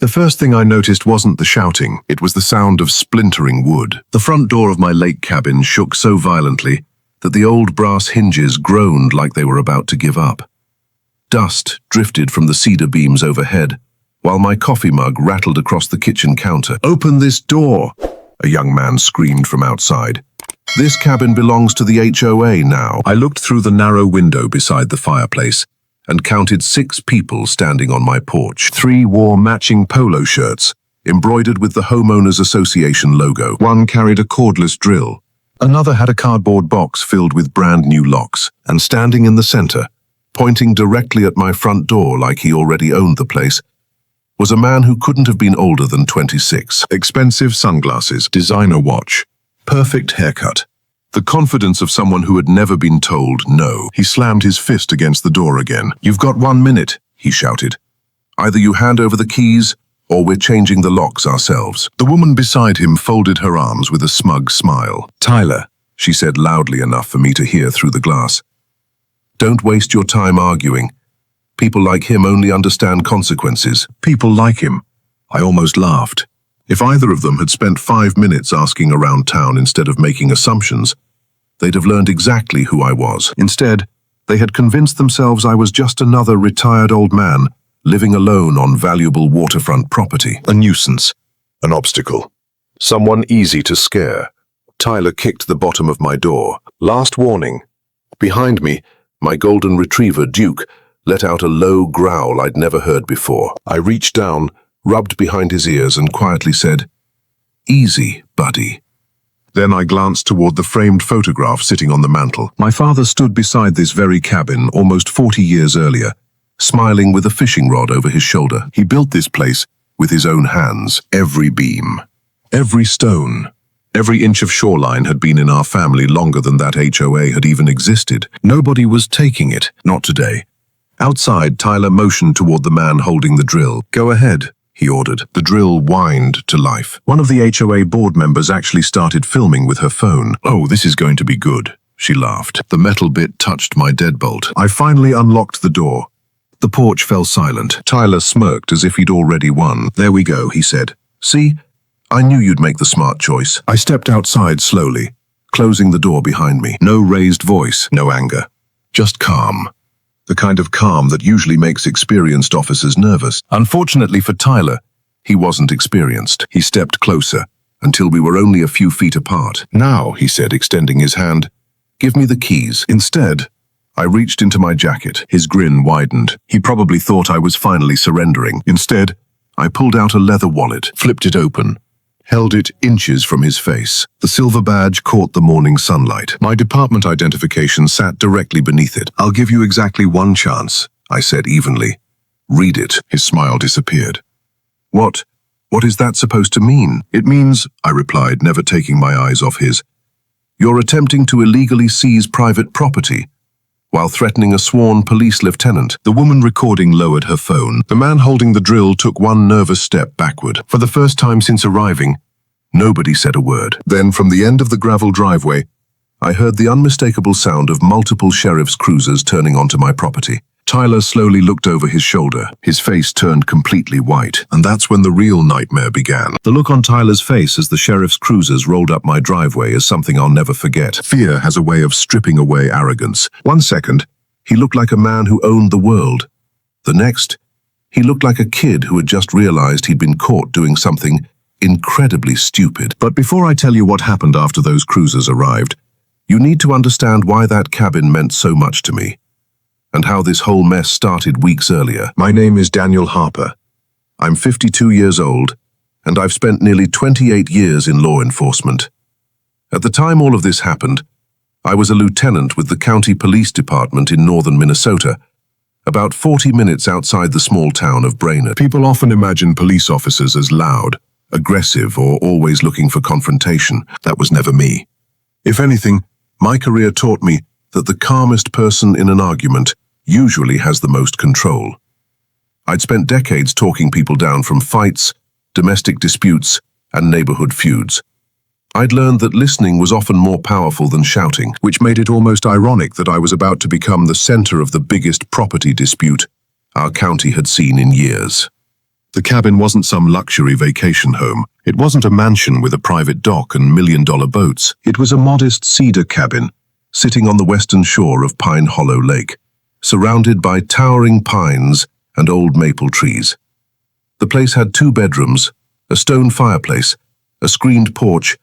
The first thing I noticed wasn't the shouting, it was the sound of splintering wood. The front door of my lake cabin shook so violently that the old brass hinges groaned like they were about to give up. Dust drifted from the cedar beams overhead, while my coffee mug rattled across the kitchen counter. "Open this door!" a young man screamed from outside. "This cabin belongs to the HOA now." I looked through the narrow window beside the fireplace and counted 6 people standing on my porch. 3 wore matching polo shirts, embroidered with the Homeowners Association logo. 1 carried a cordless drill. Another had a cardboard box filled with brand new locks. And standing in the center, pointing directly at my front door like he already owned the place, was a man who couldn't have been older than 26. Expensive sunglasses, designer watch, perfect haircut. The confidence of someone who had never been told no. He slammed his fist against the door again. "You've got 1 minute, he shouted. "Either you hand over the keys, or we're changing the locks ourselves." The woman beside him folded her arms with a smug smile. "Tyler," she said loudly enough for me to hear through the glass, "don't waste your time arguing. People like him only understand consequences." People like him. I almost laughed. If either of them had spent 5 minutes asking around town instead of making assumptions, they'd have learned exactly who I was. Instead, they had convinced themselves I was just another retired old man living alone on valuable waterfront property. A nuisance. An obstacle. Someone easy to scare. Tyler kicked the bottom of my door. Last warning. Behind me, my golden retriever, Duke, let out a low growl I'd never heard before. I reached down, rubbed behind his ears, and quietly said, "Easy, buddy." Then I glanced toward the framed photograph sitting on the mantel. My father stood beside this very cabin almost 40 years earlier, smiling with a fishing rod over his shoulder. He built this place with his own hands. Every beam, every stone, every inch of shoreline had been in our family longer than that HOA had even existed. Nobody was taking it, not today. Outside, Tyler motioned toward the man holding the drill. "Go ahead," he ordered. The drill whined to life. One of the HOA board members actually started filming with her phone. "Oh, this is going to be good," she laughed. The metal bit touched my deadbolt. I finally unlocked the door. The porch fell silent. Tyler smirked as if he'd already won. "There we go," he said. "See? I knew you'd make the smart choice." I stepped outside slowly, closing the door behind me. No raised voice, no anger. Just calm. The kind of calm that usually makes experienced officers nervous. Unfortunately for Tyler, he wasn't experienced. He stepped closer, until we were only a few feet apart. "Now," he said, extending his hand, "give me the keys." Instead, I reached into my jacket. His grin widened. He probably thought I was finally surrendering. Instead, I pulled out a leather wallet, flipped it open, held it inches from his face. The silver badge caught the morning sunlight. My department identification sat directly beneath it. "I'll give you exactly 1 chance," I said evenly. "Read it." His smile disappeared. What is that supposed to mean?" "It means," I replied, never taking my eyes off his, "you're attempting to illegally seize private property while threatening a sworn police lieutenant." The woman recording lowered her phone. The man holding the drill took 1 nervous step backward. For the first time since arriving, nobody said a word. Then, from the end of the gravel driveway, I heard the unmistakable sound of multiple sheriff's cruisers turning onto my property. Tyler slowly looked over his shoulder. His face turned completely white, and that's when the real nightmare began. The look on Tyler's face as the sheriff's cruisers rolled up my driveway is something I'll never forget. Fear has a way of stripping away arrogance. One second, he looked like a man who owned the world. The next, he looked like a kid who had just realized he'd been caught doing something incredibly stupid. But before I tell you what happened after those cruisers arrived, you need to understand why that cabin meant so much to me, and how this whole mess started weeks earlier. My name is Daniel Harper. I'm 52 years old, and I've spent nearly 28 years in law enforcement. At the time all of this happened, I was a lieutenant with the county police department in northern Minnesota, about 40 minutes outside the small town of Brainerd. People often imagine police officers as loud, aggressive, or always looking for confrontation. That was never me. If anything, my career taught me that the calmest person in an argument usually has the most control. I'd spent decades talking people down from fights, domestic disputes, and neighborhood feuds. I'd learned that listening was often more powerful than shouting, which made it almost ironic that I was about to become the center of the biggest property dispute our county had seen in years. The cabin wasn't some luxury vacation home. It wasn't a mansion with a private dock and million-dollar boats. It was a modest cedar cabin, sitting on the western shore of Pine Hollow Lake, surrounded by towering pines and old maple trees. The place had 2 bedrooms, a stone fireplace, a screened porch,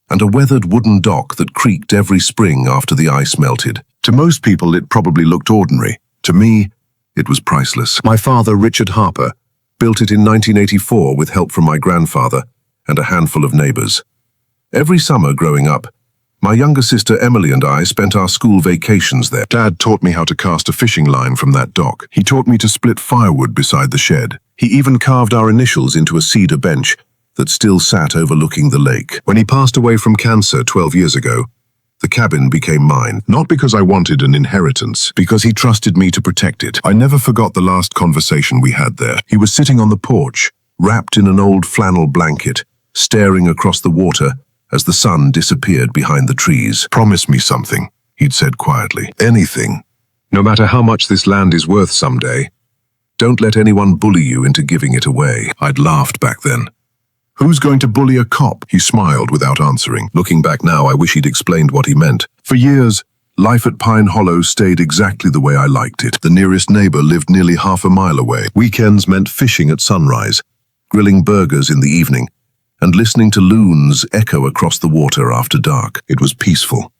and a weathered wooden dock that creaked every spring after the ice melted. To most people, it probably looked ordinary. To me, it was priceless. My father, Richard Harper, built it in 1984 with help from my grandfather and a handful of neighbors. Every summer growing up, my younger sister Emily and I spent our school vacations there. Dad taught me how to cast a fishing line from that dock. He taught me to split firewood beside the shed. He even carved our initials into a cedar bench that still sat overlooking the lake. When he passed away from cancer 12 years ago, the cabin became mine, not because I wanted an inheritance, because he trusted me to protect it. I never forgot the last conversation we had there. He was sitting on the porch, wrapped in an old flannel blanket, staring across the water as the sun disappeared behind the trees. "Promise me something," he'd said quietly. "Anything. No matter how much this land is worth someday. Don't let anyone bully you into giving it away." I'd laughed back then. "Who's going to bully a cop?" He smiled without answering. Looking back now, I wish he'd explained what he meant. For years, life at Pine Hollow stayed exactly the way I liked it. The nearest neighbor lived nearly half a mile away. Weekends meant fishing at sunrise, grilling burgers in the evening, and listening to loons echo across the water after dark. It was peaceful,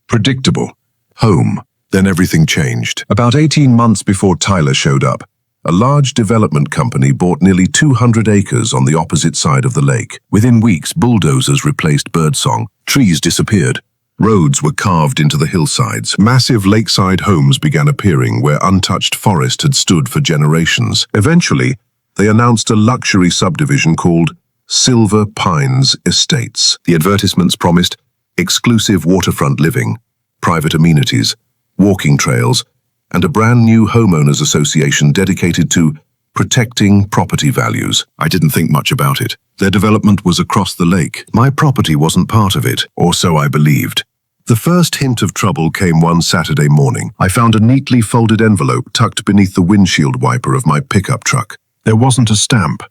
predictable, home. Then everything changed. About 18 months before Tyler showed up, a large development company bought nearly 200 acres on the opposite side of the lake. Within weeks, bulldozers replaced birdsong, trees disappeared, roads were carved into the hillsides. Massive lakeside homes began appearing where untouched forest had stood for generations. Eventually, they announced a luxury subdivision called Silver Pines Estates. The advertisements promised exclusive waterfront living, private amenities, walking trails, and a brand new homeowners association dedicated to protecting property values. I didn't think much about it. Their development was across the lake. My property wasn't part of it, or so I believed. The first hint of trouble came one Saturday morning. I found a neatly folded envelope tucked beneath the windshield wiper of my pickup truck. There wasn't a stamp,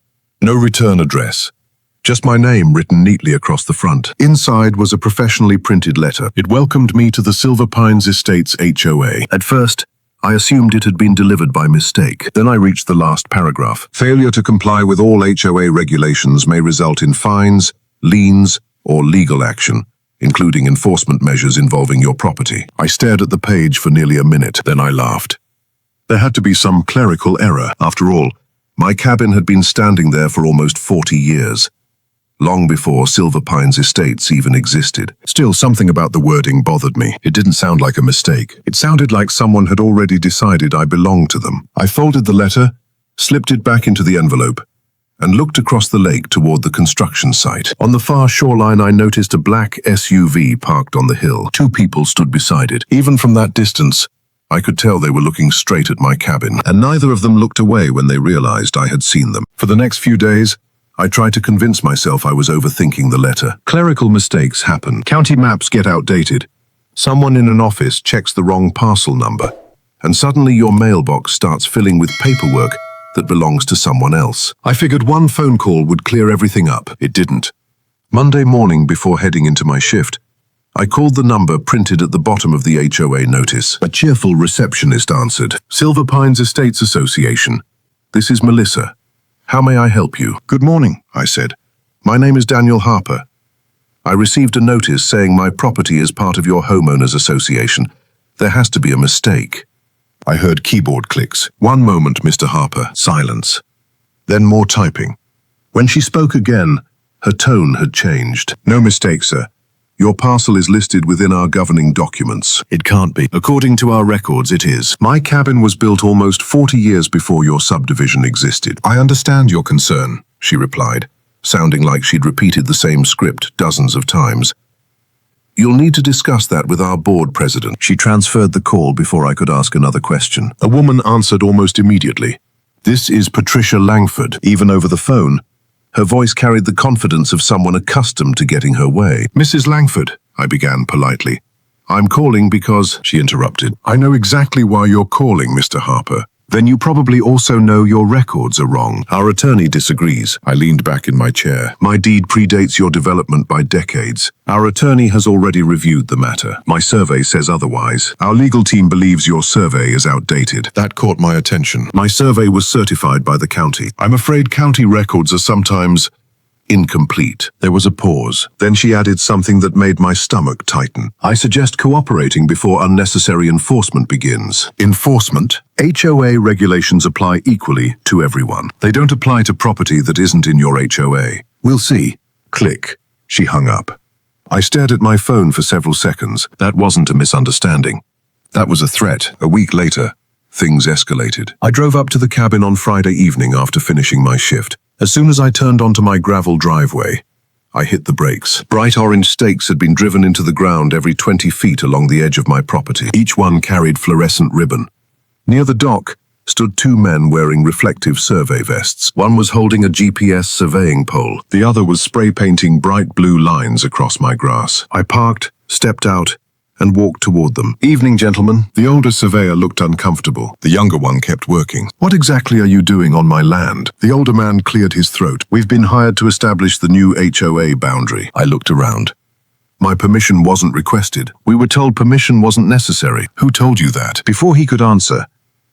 no return address. Just my name written neatly across the front. Inside was a professionally printed letter. It welcomed me to the Silver Pines Estates HOA. At first, I assumed it had been delivered by mistake. Then I reached the last paragraph. Failure to comply with all HOA regulations may result in fines, liens, or legal action, including enforcement measures involving your property. I stared at the page for nearly a minute, then I laughed. There had to be some clerical error. After all, my cabin had been standing there for almost 40 years. Long before Silver Pines Estates even existed. Still, something about the wording bothered me. It didn't sound like a mistake. It sounded like someone had already decided I belonged to them. I folded the letter, slipped it back into the envelope, and looked across the lake toward the construction site. On the far shoreline, I noticed a black SUV parked on the hill. 2 people stood beside it. Even from that distance, I could tell they were looking straight at my cabin, and neither of them looked away when they realized I had seen them. For the next few days, I tried to convince myself I was overthinking the letter. Clerical mistakes happen. County maps get outdated. Someone in an office checks the wrong parcel number, and suddenly your mailbox starts filling with paperwork that belongs to someone else. I figured one phone call would clear everything up. It didn't. Monday morning, before heading into my shift, I called the number printed at the bottom of the HOA notice. A cheerful receptionist answered. "Silver Pines Estates Association. This is Melissa. How may I help you?" "Good morning," I said. "My name is Daniel Harper. I received a notice saying my property is part of your homeowners association. There has to be a mistake." I heard keyboard clicks. "One moment, Mr. Harper." Silence. Then more typing. When she spoke again, her tone had changed. "No mistake, sir. Your parcel is listed within our governing documents." "It can't be. According to our records, it is. My cabin was built almost 40 years before your subdivision existed." "I understand your concern," she replied, sounding like she'd repeated the same script dozens of times. "You'll need to discuss that with our board president." She transferred the call before I could ask another question. A woman answered almost immediately. "This is Patricia Langford." Even over the phone, her voice carried the confidence of someone accustomed to getting her way. "Mrs. Langford," I began politely. "I'm calling because—" She interrupted. "I know exactly why you're calling, Mr. Harper. Then you probably also know your records are wrong. Our attorney disagrees. I leaned back in my chair. My deed predates your development by decades. Our attorney has already reviewed the matter. My survey says otherwise. Our legal team believes your survey is outdated. That caught my attention. My survey was certified by the county. I'm afraid county records are sometimes incomplete. There was a pause. Then she added something that made my stomach tighten. I suggest cooperating before unnecessary enforcement begins. Enforcement? HOA regulations apply equally to everyone. They don't apply to property that isn't in your HOA. We'll see. Click. She hung up. I stared at my phone for several seconds. That wasn't a misunderstanding. That was a threat. A week later, things escalated. I drove up to the cabin on Friday evening after finishing my shift. As soon as I turned onto my gravel driveway, I hit the brakes. Bright orange stakes had been driven into the ground every 20 feet along the edge of my property. Each one carried fluorescent ribbon. Near the dock stood two men wearing reflective survey vests. One was holding a GPS surveying pole. The other was spray painting bright blue lines across my grass. I parked, stepped out, and walked toward them. Evening, gentlemen. The older surveyor looked uncomfortable. The younger one kept working. What exactly are you doing on my land? The older man cleared his throat. We've been hired to establish the new HOA boundary. I looked around. My permission wasn't requested. We were told permission wasn't necessary. Who told you that? Before he could answer,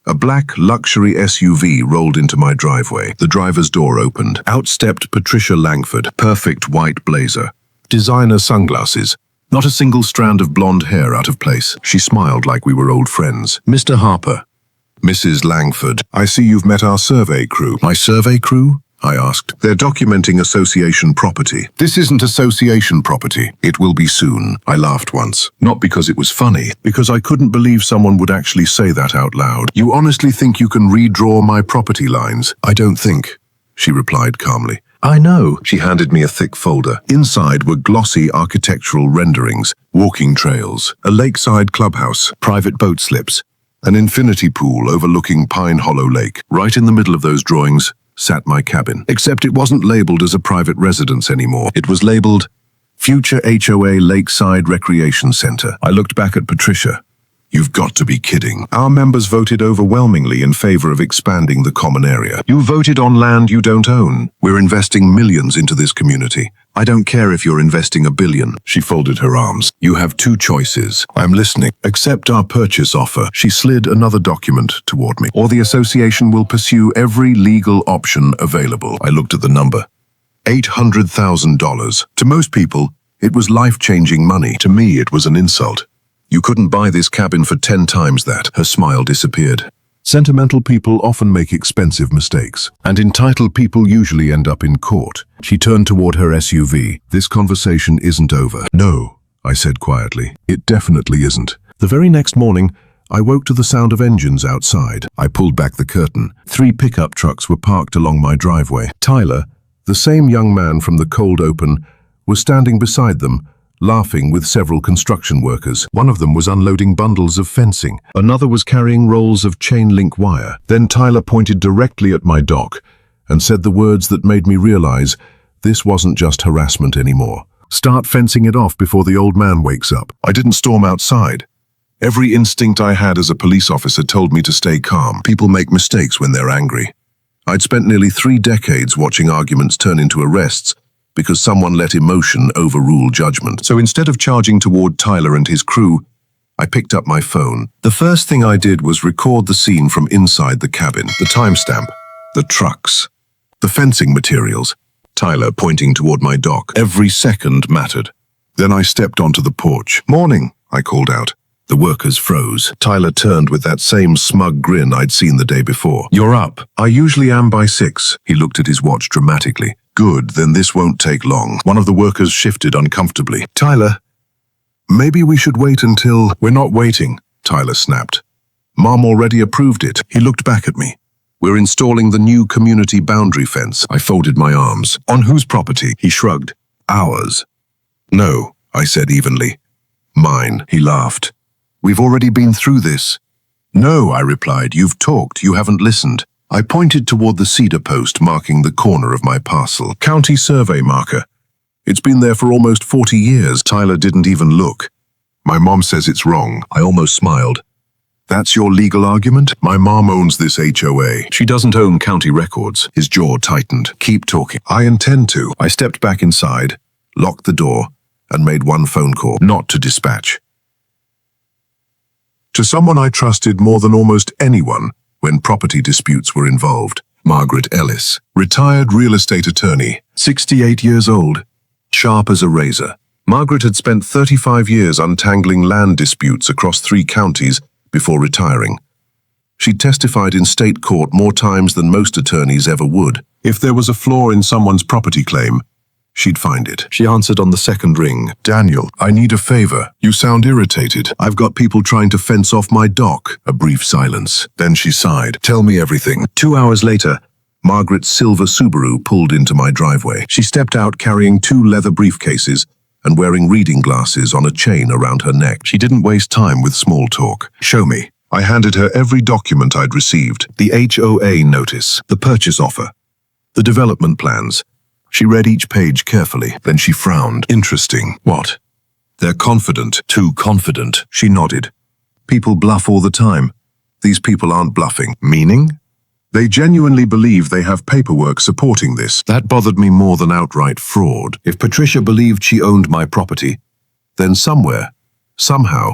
a black luxury SUV rolled into my driveway. The driver's door opened. Out stepped Patricia Langford, perfect white blazer, designer sunglasses, not a single strand of blonde hair out of place. She smiled like we were old friends. Mr. Harper. Mrs. Langford, I see you've met our survey crew. My survey crew? I asked. They're documenting association property. This isn't association property. It will be soon. I laughed once. Not because it was funny, because I couldn't believe someone would actually say that out loud. You honestly think you can redraw my property lines? I don't think, she replied calmly. I know. She handed me a thick folder. Inside were glossy architectural renderings, walking trails, a lakeside clubhouse, private boat slips, an infinity pool overlooking Pine Hollow Lake. Right in the middle of those drawings sat my cabin. Except it wasn't labeled as a private residence anymore. It was labeled Future HOA Lakeside Recreation Center. I looked back at Patricia. You've got to be kidding. Our members voted overwhelmingly in favor of expanding the common area. You voted on land you don't own. We're investing millions into this community. I don't care if you're investing $1 billion. She folded her arms. You have two choices. I'm listening. Accept our purchase offer. She slid another document toward me. Or the association will pursue every legal option available. I looked at the number. $800,000. To most people, it was life-changing money. To me, it was an insult. You couldn't buy this cabin for 10 times that. Her smile disappeared. Sentimental people often make expensive mistakes, and entitled people usually end up in court. She turned toward her SUV. This conversation isn't over. No, I said quietly. It definitely isn't. The very next morning, I woke to the sound of engines outside. I pulled back the curtain. 3 pickup trucks were parked along my driveway. Tyler, the same young man from the cold open, was standing beside them, laughing with several construction workers. One of them was unloading bundles of fencing. Another was carrying rolls of chain-link wire. Then Tyler pointed directly at my dock and said the words that made me realize this wasn't just harassment anymore. Start fencing it off before the old man wakes up. I didn't storm outside. Every instinct I had as a police officer told me to stay calm. People make mistakes when they're angry. I'd spent nearly 3 decades watching arguments turn into arrests because someone let emotion overrule judgment. So instead of charging toward Tyler and his crew, I picked up my phone. The first thing I did was record the scene from inside the cabin. The timestamp, the trucks, the fencing materials, Tyler pointing toward my dock. Every second mattered. Then I stepped onto the porch. Morning, I called out. The workers froze. Tyler turned with that same smug grin I'd seen the day before. You're up. I usually am by 6. He looked at his watch dramatically. Good, then this won't take long. One of the workers shifted uncomfortably. Tyler, maybe we should wait until... We're not waiting, Tyler snapped. Mom already approved it. He looked back at me. We're installing the new community boundary fence. I folded my arms. On whose property? He shrugged. Ours. No, I said evenly. Mine, he laughed. We've already been through this. No, I replied. You've talked. You haven't listened. I pointed toward the cedar post marking the corner of my parcel. County survey marker. It's been there for almost 40 years. Tyler didn't even look. My mom says it's wrong. I almost smiled. That's your legal argument? My mom owns this HOA. She doesn't own county records. His jaw tightened. Keep talking. I intend to. I stepped back inside, locked the door, and made one phone call, not to dispatch. To someone I trusted more than almost anyone when property disputes were involved. Margaret Ellis, retired real estate attorney, 68 years old, sharp as a razor. Margaret had spent 35 years untangling land disputes across 3 counties before retiring. She'd testified in state court more times than most attorneys ever would. If there was a flaw in someone's property claim, she'd find it. She answered on the second ring. Daniel, I need a favor. You sound irritated. I've got people trying to fence off my dock. A brief silence. Then she sighed. Tell me everything. 2 hours later, Margaret's silver Subaru pulled into my driveway. She stepped out carrying 2 leather briefcases and wearing reading glasses on a chain around her neck. She didn't waste time with small talk. Show me. I handed her every document I'd received. The HOA notice, the purchase offer, the development plans. She read each page carefully, then she frowned. Interesting. What? They're confident. Too confident. She nodded. People bluff all the time. These people aren't bluffing. Meaning? They genuinely believe they have paperwork supporting this. That bothered me more than outright fraud. If Patricia believed she owned my property, then somewhere, somehow,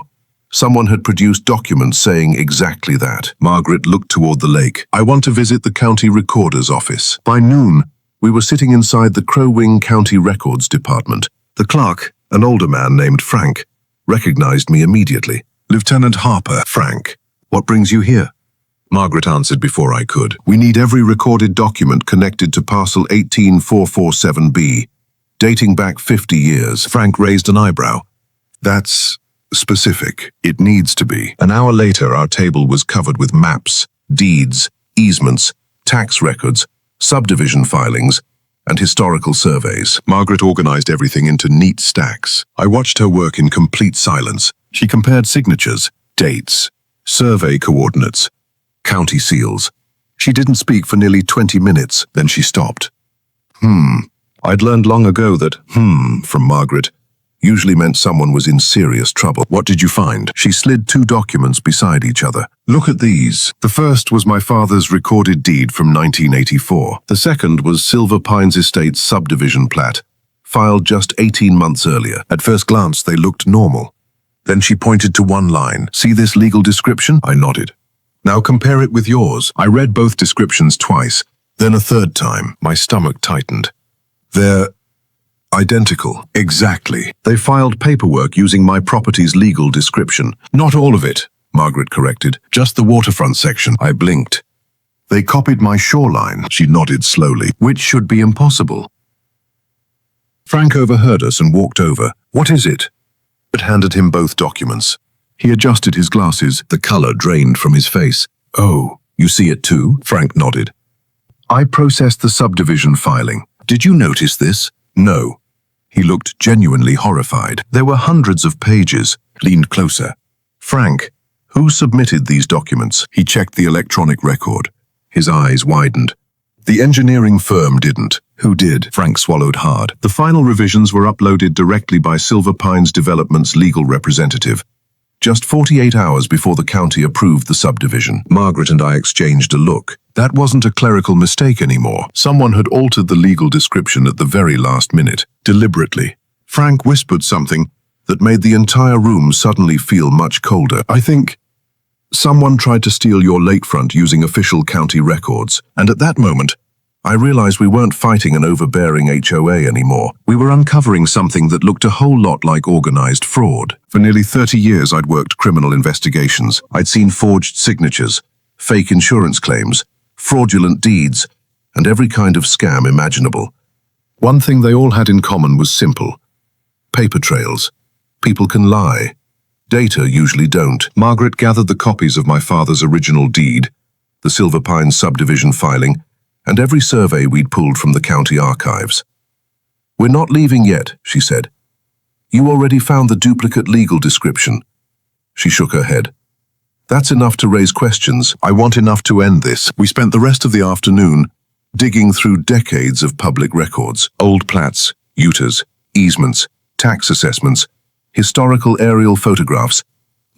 someone had produced documents saying exactly that. Margaret looked toward the lake. I want to visit the county recorder's office. By noon, we were sitting inside the Crow Wing County Records Department. The clerk, an older man named Frank, recognized me immediately. Lieutenant Harper. Frank, what brings you here? Margaret answered before I could. We need every recorded document connected to parcel 18447B, dating back 50 years. Frank raised an eyebrow. That's specific. It needs to be. An hour later, our table was covered with maps, deeds, easements, tax records, subdivision filings, and historical surveys. Margaret organized everything into neat stacks. I watched her work in complete silence. She compared signatures, dates, survey coordinates, county seals. She didn't speak for nearly 20 minutes, then she stopped. I'd learned long ago that from Margaret usually meant someone was in serious trouble. What did you find? She slid 2 documents beside each other. Look at these. The first was my father's recorded deed from 1984. The second was Silver Pines Estate's subdivision plat, filed just 18 months earlier. At first glance, they looked normal. Then she pointed to one line. See this legal description? I nodded. Now compare it with yours. I read both descriptions twice, then a third time. My stomach tightened. They're identical. Exactly. They filed paperwork using my property's legal description. Not all of it, Margaret corrected. Just the waterfront section. I blinked. They copied my shoreline. She nodded slowly, which should be impossible. Frank overheard us and walked over. What is it? But handed him both documents. He adjusted his glasses. The color drained from his face. Oh, you see it too? Frank nodded. I processed the subdivision filing. Did you notice this? No. He looked genuinely horrified. There were hundreds of pages. Leaned closer. Frank, who submitted these documents? He checked the electronic record. His eyes widened. The engineering firm didn't. Who did? Frank swallowed hard. The final revisions were uploaded directly by Silver Pines Development's legal representative, just 48 hours before the county approved the subdivision. Margaret and I exchanged a look. That wasn't a clerical mistake anymore. Someone had altered the legal description at the very last minute, deliberately. Frank whispered something that made the entire room suddenly feel much colder. I think someone tried to steal your lakefront using official county records, and at that moment, I realized we weren't fighting an overbearing HOA anymore. We were uncovering something that looked a whole lot like organized fraud. For nearly 30 years, I'd worked criminal investigations. I'd seen forged signatures, fake insurance claims, fraudulent deeds, and every kind of scam imaginable. One thing they all had in common was simple. Paper trails. People can lie. Data usually don't. Margaret gathered the copies of my father's original deed, the Silver Pines subdivision filing, and every survey we'd pulled from the county archives. We're not leaving yet, she said. You already found the duplicate legal description. She shook her head. That's enough to raise questions. I want enough to end this. We spent the rest of the afternoon digging through decades of public records, old plats, UTAs, easements, tax assessments, historical aerial photographs,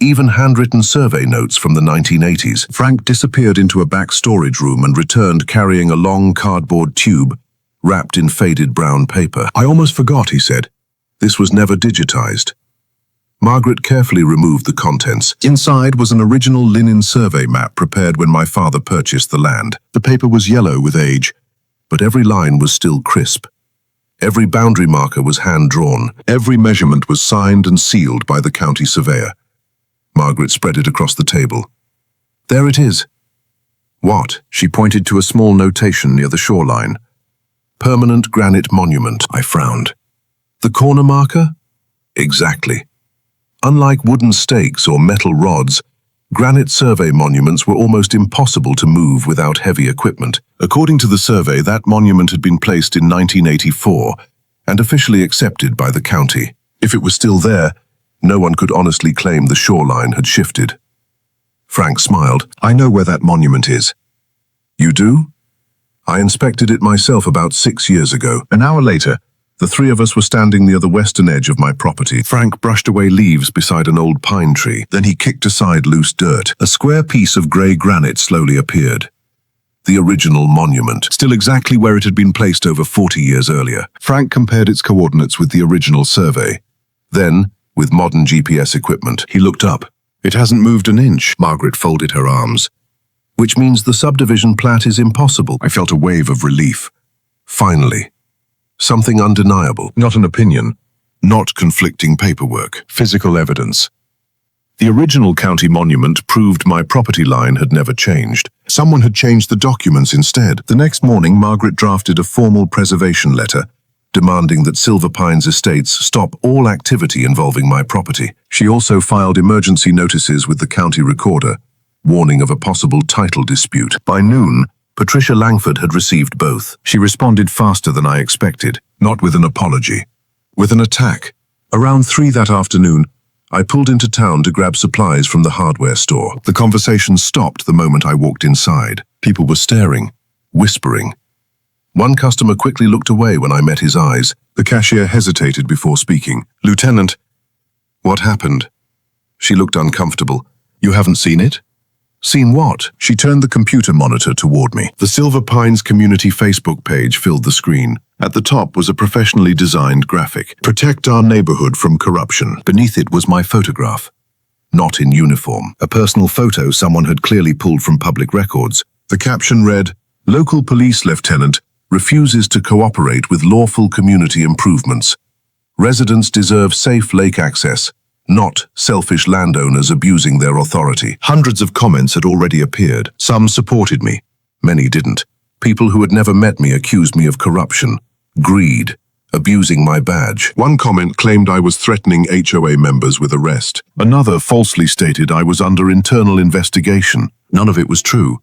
even handwritten survey notes from the 1980s. Frank disappeared into a back storage room and returned carrying a long cardboard tube wrapped in faded brown paper. "I almost forgot," he said. "This was never digitized." Margaret carefully removed the contents. Inside was an original linen survey map prepared when my father purchased the land. The paper was yellow with age, but every line was still crisp. Every boundary marker was hand-drawn. Every measurement was signed and sealed by the county surveyor. Margaret spread it across the table. "There it is." "What?" She pointed to a small notation near the shoreline. "Permanent granite monument," I frowned. "The corner marker?" "Exactly." Unlike wooden stakes or metal rods, granite survey monuments were almost impossible to move without heavy equipment. According to the survey, that monument had been placed in 1984 and officially accepted by the county. If it was still there, no one could honestly claim the shoreline had shifted. Frank smiled. "I know where that monument is." "You do?" "I inspected it myself about 6 years ago." An hour later, the three of us were standing near the western edge of my property. Frank brushed away leaves beside an old pine tree. Then he kicked aside loose dirt. A square piece of grey granite slowly appeared. The original monument, still exactly where it had been placed over 40 years earlier. Frank compared its coordinates with the original survey. Then, with modern GPS equipment, he looked up. "It hasn't moved an inch." Margaret folded her arms. "Which means the subdivision plat is impossible." I felt a wave of relief. Finally. Something undeniable. Not an opinion. Not conflicting paperwork. Physical evidence. The original county monument proved my property line had never changed. Someone had changed the documents instead. The next morning, Margaret drafted a formal preservation letter, demanding that Silver Pines Estates stop all activity involving my property. She also filed emergency notices with the county recorder, warning of a possible title dispute. By noon, Patricia Langford had received both. She responded faster than I expected, not with an apology, with an attack. Around 3 that afternoon, I pulled into town to grab supplies from the hardware store. The conversation stopped the moment I walked inside. People were staring, whispering. One customer quickly looked away when I met his eyes. The cashier hesitated before speaking. "Lieutenant." "What happened?" She looked uncomfortable. "You haven't seen it?" "Seen what?" She turned the computer monitor toward me. The Silver Pines community Facebook page filled the screen. At the top was a professionally designed graphic. "Protect our neighborhood from corruption." Beneath it was my photograph. Not in uniform. A personal photo someone had clearly pulled from public records. The caption read, "Local police lieutenant refuses to cooperate with lawful community improvements. Residents deserve safe lake access, not selfish landowners abusing their authority." Hundreds of comments had already appeared. Some supported me. Many didn't. People who had never met me accused me of corruption, greed, abusing my badge. One comment claimed I was threatening HOA members with arrest. Another falsely stated I was under internal investigation. None of it was true.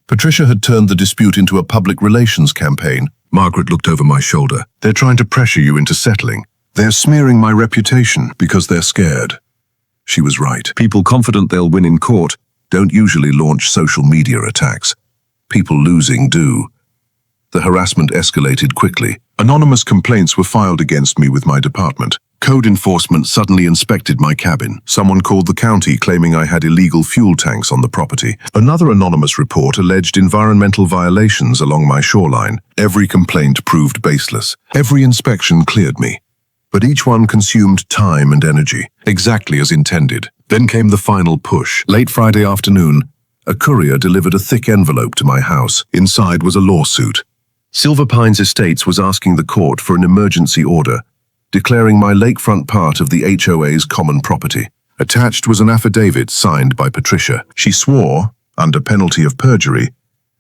Patricia had turned the dispute into a public relations campaign. Margaret looked over my shoulder. "They're trying to pressure you into settling. They're smearing my reputation because they're scared." She was right. People confident they'll win in court don't usually launch social media attacks. People losing do. The harassment escalated quickly. Anonymous complaints were filed against me with my department. Code enforcement suddenly inspected my cabin. Someone called the county claiming I had illegal fuel tanks on the property. Another anonymous report alleged environmental violations along my shoreline. Every complaint proved baseless. Every inspection cleared me. But each one consumed time and energy, exactly as intended. Then came the final push. Late Friday afternoon, a courier delivered a thick envelope to my house. Inside was a lawsuit. Silver Pines Estates was asking the court for an emergency order, declaring my lakefront part of the HOA's common property. Attached was an affidavit signed by Patricia. She swore, under penalty of perjury,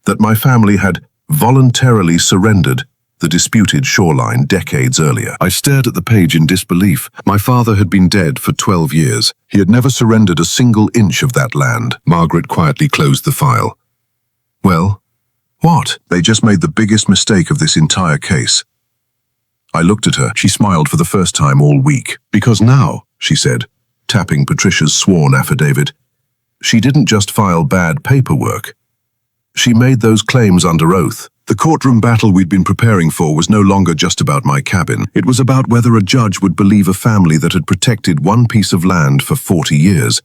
that my family had voluntarily surrendered the disputed shoreline decades earlier. I stared at the page in disbelief. My father had been dead for 12 years. He had never surrendered a single inch of that land. Margaret quietly closed the file. "Well, what?" "They just made the biggest mistake of this entire case." I looked at her. She smiled for the first time all week. "Because now," she said, tapping Patricia's sworn affidavit, "she didn't just file bad paperwork. She made those claims under oath." The courtroom battle we'd been preparing for was no longer just about my cabin. It was about whether a judge would believe a family that had protected one piece of land for 40 years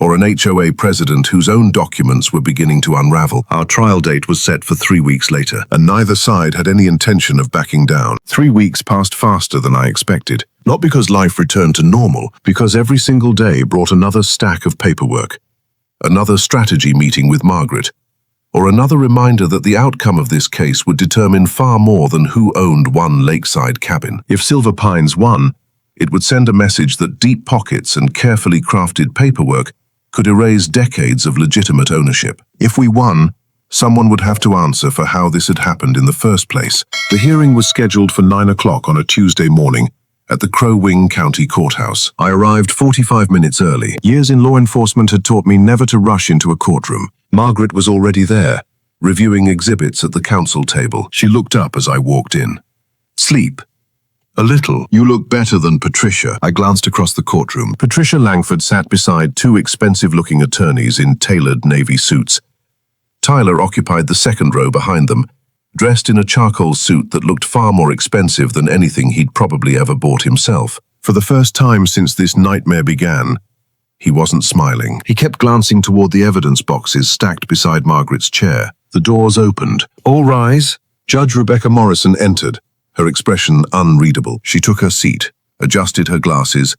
or an HOA president whose own documents were beginning to unravel. Our trial date was set for 3 weeks later, and neither side had any intention of backing down. 3 weeks passed faster than I expected. Not because life returned to normal, because every single day brought another stack of paperwork, another strategy meeting with Margaret, or another reminder that the outcome of this case would determine far more than who owned one lakeside cabin. If Silver Pines won, it would send a message that deep pockets and carefully crafted paperwork could erase decades of legitimate ownership. If we won, someone would have to answer for how this had happened in the first place. The hearing was scheduled for 9 o'clock on a Tuesday morning at the Crow Wing County Courthouse. I arrived 45 minutes early. Years in law enforcement had taught me never to rush into a courtroom. Margaret was already there, reviewing exhibits at the counsel table. She looked up as I walked in. Sleep. A little. You look better than Patricia. I glanced across the courtroom. Patricia Langford sat beside two expensive-looking attorneys in tailored navy suits. Tyler occupied the second row behind them, dressed in a charcoal suit that looked far more expensive than anything he'd probably ever bought himself. For the first time since this nightmare began, he wasn't smiling. He kept glancing toward the evidence boxes stacked beside Margaret's chair. The doors opened. All rise. Judge Rebecca Morrison entered, her expression unreadable. She took her seat, adjusted her glasses,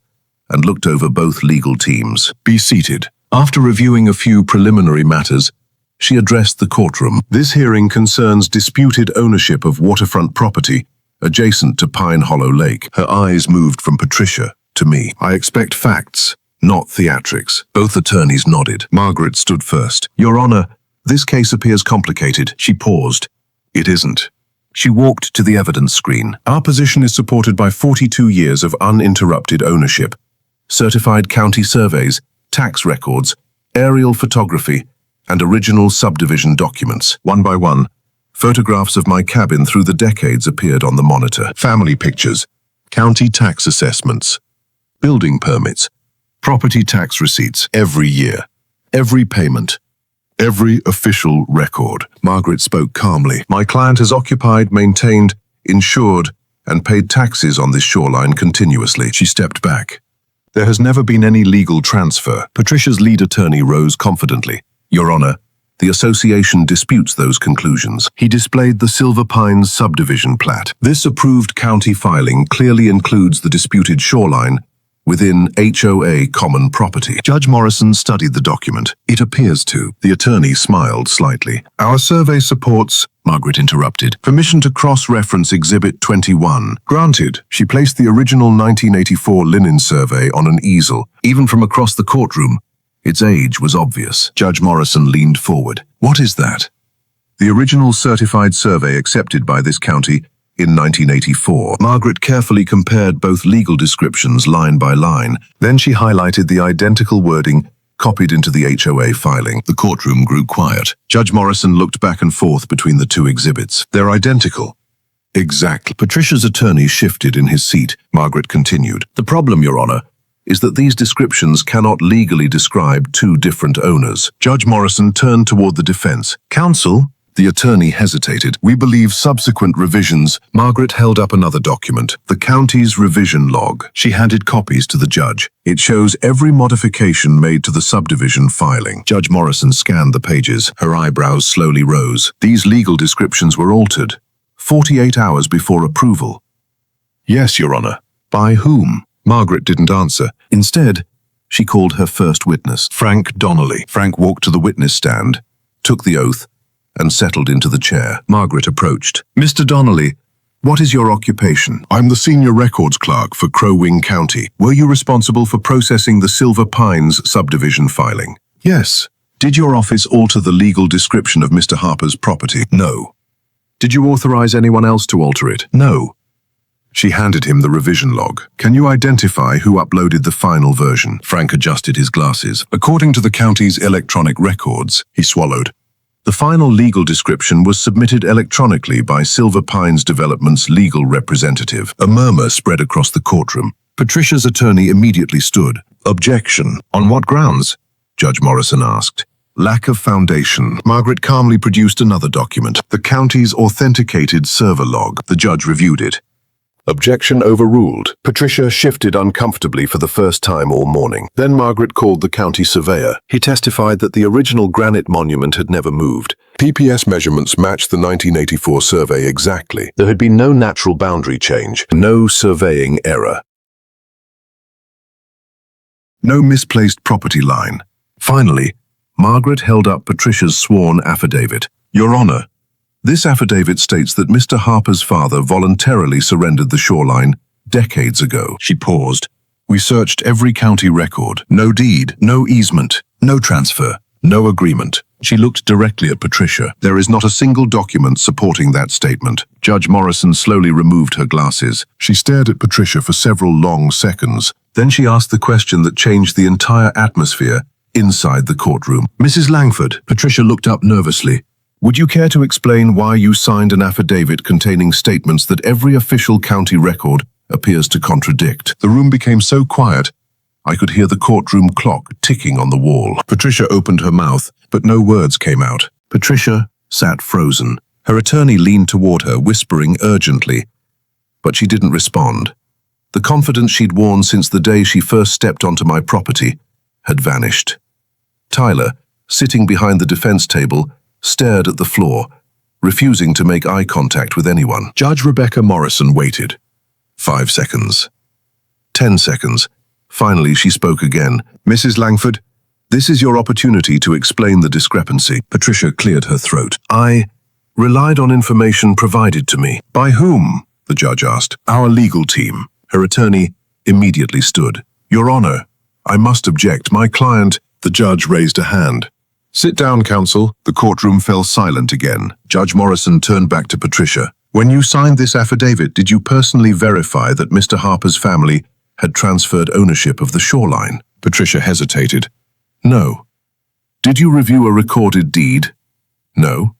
and looked over both legal teams. Be seated. After reviewing a few preliminary matters, she addressed the courtroom. This hearing concerns disputed ownership of waterfront property adjacent to Pine Hollow Lake. Her eyes moved from Patricia to me. I expect facts, not theatrics. Both attorneys nodded. Margaret stood first. Your Honor, this case appears complicated. She paused. It isn't. She walked to the evidence screen. Our position is supported by 42 years of uninterrupted ownership, certified county surveys, tax records, aerial photography, and original subdivision documents. One by one, photographs of my cabin through the decades appeared on the monitor. Family pictures, county tax assessments, building permits, property tax receipts every year, every payment, every official record. Margaret spoke calmly. My client has occupied, maintained, insured, and paid taxes on this shoreline continuously. She stepped back. There has never been any legal transfer. Patricia's lead attorney rose confidently. Your Honor, the association disputes those conclusions. He displayed the Silver Pines subdivision plat. This approved county filing clearly includes the disputed shoreline within HOA common property. Judge Morrison studied the document. It appears to. The attorney smiled slightly. Our survey supports, Margaret interrupted, permission to cross-reference Exhibit 21. Granted. She placed the original 1984 linen survey on an easel. Even from across the courtroom, its age was obvious. Judge Morrison leaned forward. What is that? The original certified survey accepted by this county in 1984. Margaret carefully compared both legal descriptions line by line. Then she highlighted the identical wording copied into the HOA filing. The courtroom grew quiet. Judge Morrison looked back and forth between the two exhibits. They're identical. Exactly. Patricia's attorney shifted in his seat. Margaret continued. The problem, Your Honor, is that these descriptions cannot legally describe two different owners. Judge Morrison turned toward the defense. Counsel? The attorney hesitated. We believe subsequent revisions. Margaret held up another document, the county's revision log. She handed copies to the judge. It shows every modification made to the subdivision filing. Judge Morrison scanned the pages. Her eyebrows slowly rose. These legal descriptions were altered 48 hours before approval. Yes, Your Honor. By whom? Margaret didn't answer. Instead, she called her first witness, Frank Donnelly. Frank walked to the witness stand, took the oath, and settled into the chair. Margaret approached. Mr. Donnelly, what is your occupation? I'm the senior records clerk for Crow Wing County. Were you responsible for processing the Silver Pines subdivision filing? Yes. Did your office alter the legal description of Mr. Harper's property? No. Did you authorize anyone else to alter it? No. She handed him the revision log. Can you identify who uploaded the final version? Frank adjusted his glasses. According to the county's electronic records, he swallowed. The final legal description was submitted electronically by Silver Pines Development's legal representative. A murmur spread across the courtroom. Patricia's attorney immediately stood. Objection. On what grounds? Judge Morrison asked. Lack of foundation. Margaret calmly produced another document, the county's authenticated server log. The judge reviewed it. Objection overruled. Patricia shifted uncomfortably for the first time all morning. Then Margaret called the county surveyor. He testified that the original granite monument had never moved. PPS measurements matched the 1984 survey exactly. There had been no natural boundary change, no surveying error. No misplaced property line. Finally, Margaret held up Patricia's sworn affidavit. Your Honor, this affidavit states that Mr. Harper's father voluntarily surrendered the shoreline decades ago. She paused. We searched every county record. No deed, no easement, no transfer, no agreement. She looked directly at Patricia. There is not a single document supporting that statement. Judge Morrison slowly removed her glasses. She stared at Patricia for several long seconds. Then she asked the question that changed the entire atmosphere inside the courtroom. Mrs. Langford, Patricia looked up nervously. Would you care to explain why you signed an affidavit containing statements that every official county record appears to contradict? The room became so quiet, I could hear the courtroom clock ticking on the wall. Patricia opened her mouth, but no words came out. Patricia sat frozen. Her attorney leaned toward her, whispering urgently, but she didn't respond. The confidence she'd worn since the day she first stepped onto my property had vanished. Tyler, sitting behind the defense table, stared at the floor, refusing to make eye contact with anyone. Judge Rebecca Morrison waited. 5 seconds. 10 seconds. Finally, she spoke again. Mrs. Langford, this is your opportunity to explain the discrepancy. Patricia cleared her throat. I relied on information provided to me. By whom? The judge asked. Our legal team. Her attorney immediately stood. Your Honor, I must object. My client. The judge raised a hand. Sit down, counsel. The courtroom fell silent again. Judge Morrison turned back to Patricia. When you signed this affidavit, did you personally verify that Mr. Harper's family had transferred ownership of the shoreline? Patricia hesitated. No. Did you review a recorded deed? No.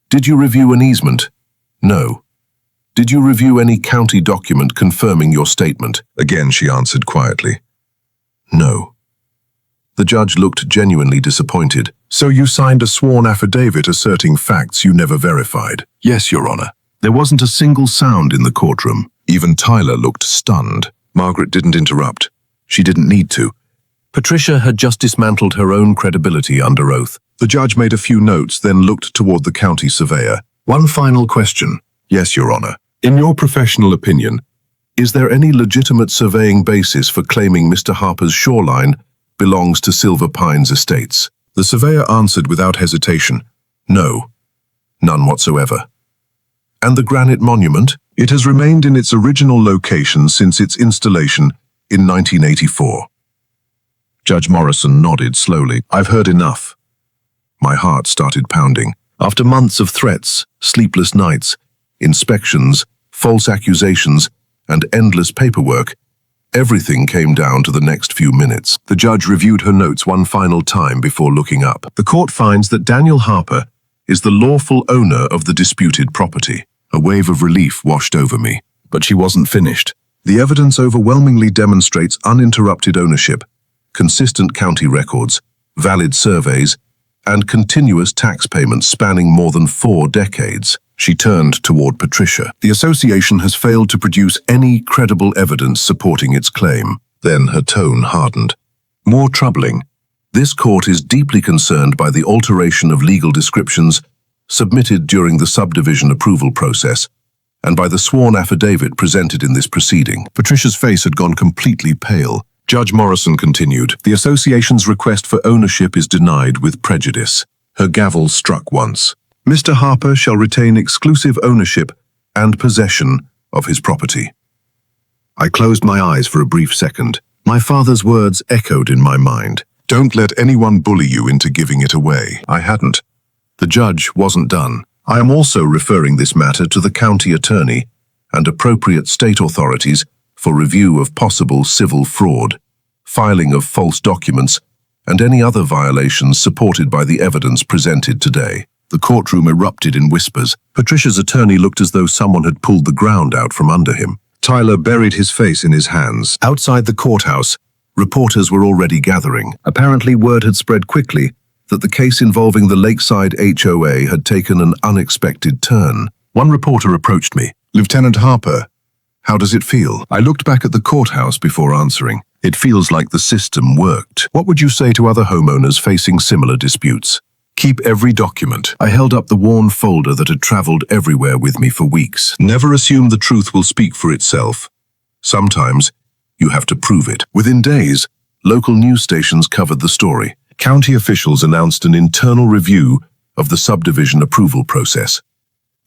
Did you review an easement? No. Did you review any county document confirming your statement? Again, she answered quietly. No. The judge looked genuinely disappointed. So you signed a sworn affidavit asserting facts you never verified? Yes, Your Honor. There wasn't a single sound in the courtroom. Even Tyler looked stunned. Margaret didn't interrupt. She didn't need to. Patricia had just dismantled her own credibility under oath. The judge made a few notes, then looked toward the county surveyor. One final question. Yes, Your Honor. In your professional opinion, is there any legitimate surveying basis for claiming Mr. Harper's shoreline belongs to Silver Pines Estates? The surveyor answered without hesitation. No. None whatsoever. And the granite monument? It has remained in its original location since its installation in 1984. Judge Morrison nodded slowly. I've heard enough. My heart started pounding. After months of threats, sleepless nights, inspections, false accusations, and endless paperwork, everything came down to the next few minutes. The judge reviewed her notes one final time before looking up. The court finds that Daniel Harper is the lawful owner of the disputed property. A wave of relief washed over me. But she wasn't finished. The evidence overwhelmingly demonstrates uninterrupted ownership, consistent county records, valid surveys, and continuous tax payments spanning more than 4 decades. She turned toward Patricia. The association has failed to produce any credible evidence supporting its claim. Then her tone hardened. More troubling, this court is deeply concerned by the alteration of legal descriptions submitted during the subdivision approval process and by the sworn affidavit presented in this proceeding. Patricia's face had gone completely pale. Judge Morrison continued, the association's request for ownership is denied with prejudice. Her gavel struck once. Mr. Harper shall retain exclusive ownership and possession of his property. I closed my eyes for a brief second. My father's words echoed in my mind. Don't let anyone bully you into giving it away. I hadn't. The judge wasn't done. I am also referring this matter to the county attorney and appropriate state authorities for review of possible civil fraud, filing of false documents, and any other violations supported by the evidence presented today. The courtroom erupted in whispers. Patricia's attorney looked as though someone had pulled the ground out from under him. Tyler buried his face in his hands. Outside the courthouse, reporters were already gathering. Apparently, word had spread quickly that the case involving the Lakeside HOA had taken an unexpected turn. One reporter approached me. Lieutenant Harper How does it feel? I looked back at the courthouse before answering. It feels like the system worked. What would you say to other homeowners facing similar disputes? Keep every document. I held up the worn folder that had traveled everywhere with me for weeks. Never assume the truth will speak for itself. Sometimes, you have to prove it. Within days, local news stations covered the story. County officials announced an internal review of the subdivision approval process.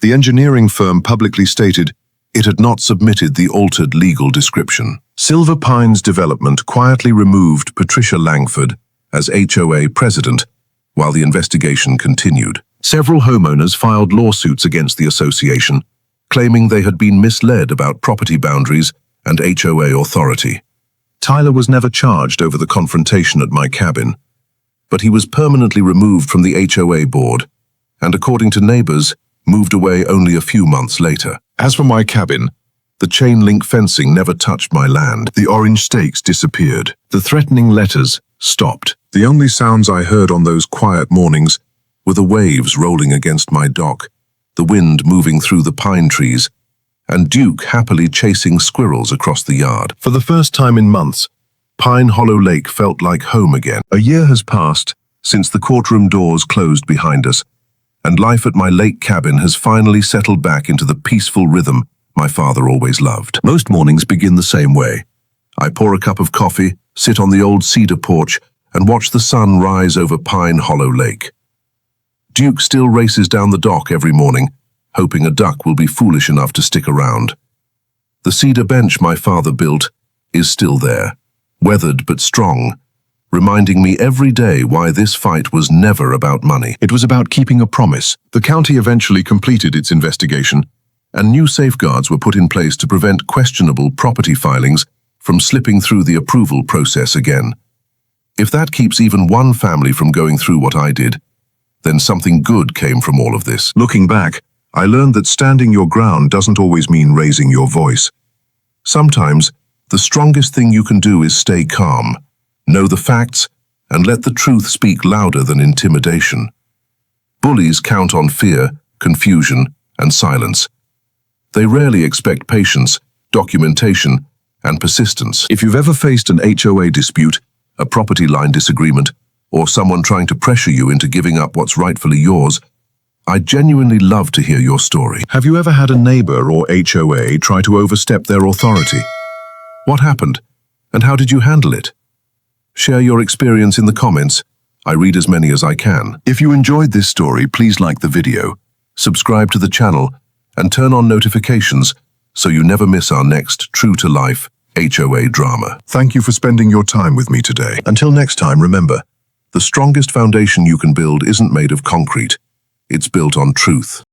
The engineering firm publicly stated it had not submitted the altered legal description. Silver Pines Development quietly removed Patricia Langford as HOA president while the investigation continued. Several homeowners filed lawsuits against the association, claiming they had been misled about property boundaries and HOA authority. Tyler was never charged over the confrontation at my cabin, but he was permanently removed from the HOA board and, according to neighbors, moved away only a few months later. As for my cabin, the chain-link fencing never touched my land. The orange stakes disappeared. The threatening letters stopped. The only sounds I heard on those quiet mornings were the waves rolling against my dock, the wind moving through the pine trees, and Duke happily chasing squirrels across the yard. For the first time in months, Pine Hollow Lake felt like home again. A year has passed since the courtroom doors closed behind us, and life at my lake cabin has finally settled back into the peaceful rhythm my father always loved. Most mornings begin the same way. I pour a cup of coffee, sit on the old cedar porch, and watch the sun rise over Pine Hollow Lake. Duke still races down the dock every morning, hoping a duck will be foolish enough to stick around. The cedar bench my father built is still there, weathered but strong, reminding me every day why this fight was never about money. It was about keeping a promise. The county eventually completed its investigation, and new safeguards were put in place to prevent questionable property filings from slipping through the approval process again. If that keeps even one family from going through what I did, then something good came from all of this. Looking back, I learned that standing your ground doesn't always mean raising your voice. Sometimes, the strongest thing you can do is stay calm, know the facts, and let the truth speak louder than intimidation. Bullies count on fear, confusion, and silence. They rarely expect patience, documentation, and persistence. If you've ever faced an HOA dispute, a property line disagreement, or someone trying to pressure you into giving up what's rightfully yours, I'd genuinely love to hear your story. Have you ever had a neighbor or HOA try to overstep their authority? What happened, and how did you handle it? Share your experience in the comments. I read as many as I can. If you enjoyed this story, please like the video, subscribe to the channel, and turn on notifications so you never miss our next true-to-life HOA drama. Thank you for spending your time with me today. Until next time, remember, the strongest foundation you can build isn't made of concrete. It's built on truth.